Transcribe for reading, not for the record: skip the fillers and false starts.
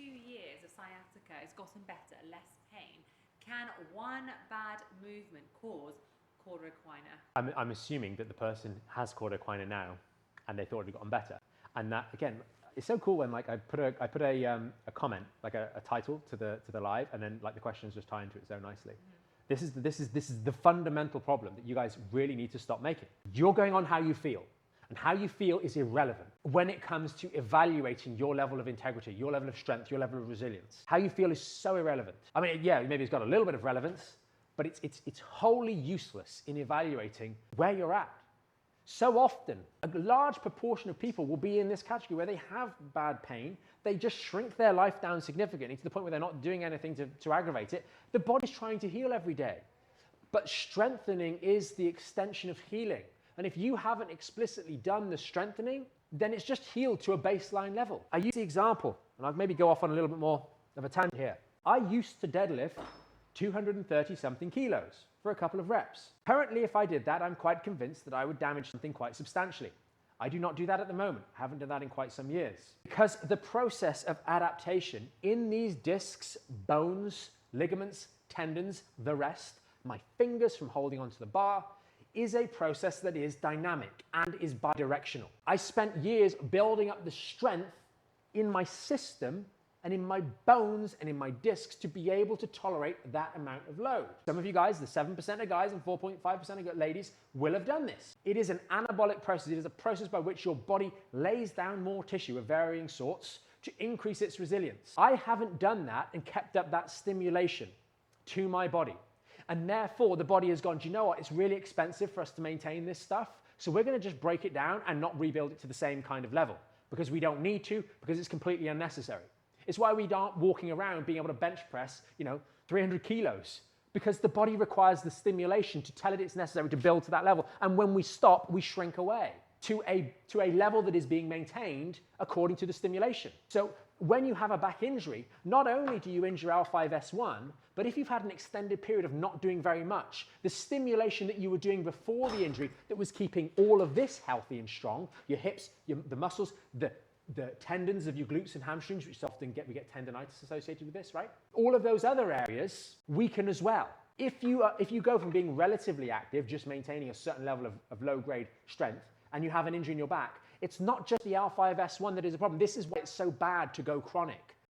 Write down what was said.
2 years of sciatica has gotten better, less pain, can one bad movement cause cauda equina? I'm assuming that the person has cauda equina now and they thought it had gotten better. And that, again, it's so cool when like I put a comment, like a title to the live, and then like the questions just tie into it so nicely. This is the fundamental problem that you guys really need to stop making. You're going on how you feel, and how you feel is irrelevant when it comes to evaluating your level of integrity, your level of strength, your level of resilience. How you feel is so irrelevant. I mean, yeah, maybe it's got a little bit of relevance, but it's wholly useless in evaluating where you're at. So often, a large proportion of people will be in this category where they have bad pain, they just shrink their life down significantly to the point where they're not doing anything to aggravate it. The body's trying to heal every day. But strengthening is the extension of healing. And if you haven't explicitly done the strengthening, then it's just healed to a baseline level. I use the example, and I'll maybe go off on a little bit more of a tangent here. I used to deadlift 230 something kilos for a couple of reps. Currently, if I did that, I'm quite convinced that I would damage something quite substantially. I do not do that at the moment. I haven't done that in quite some years. Because the process of adaptation in these discs, bones, ligaments, tendons, the rest, my fingers from holding onto the bar, is a process that is dynamic and is bidirectional. I spent years building up the strength in my system and in my bones and in my discs to be able to tolerate that amount of load. Some of you guys, the 7% of guys and 4.5% of ladies, will have done this. It is an anabolic process. It is a process by which your body lays down more tissue of varying sorts to increase its resilience. I haven't done that and kept up that stimulation to my body. And therefore, the body has gone, do you know what? It's really expensive for us to maintain this stuff. So we're going to just break it down and not rebuild it to the same kind of level because we don't need to, because it's completely unnecessary. It's why we aren't walking around being able to bench press, 300 kilos, because the body requires the stimulation to tell it it's necessary to build to that level. And when we stop, we shrink away to a level that is being maintained according to the stimulation. So when you have a back injury, not only do you injure L5S1, but if you've had an extended period of not doing very much, the stimulation that you were doing before the injury that was keeping all of this healthy and strong, your hips, the muscles, the tendons of your glutes and hamstrings, which often we get tendonitis associated with this, right? All of those other areas weaken as well. If you go from being relatively active, just maintaining a certain level of low-grade strength, and you have an injury in your back, it's not just the L5S1 that is a problem. This is why it's so bad to go chronic.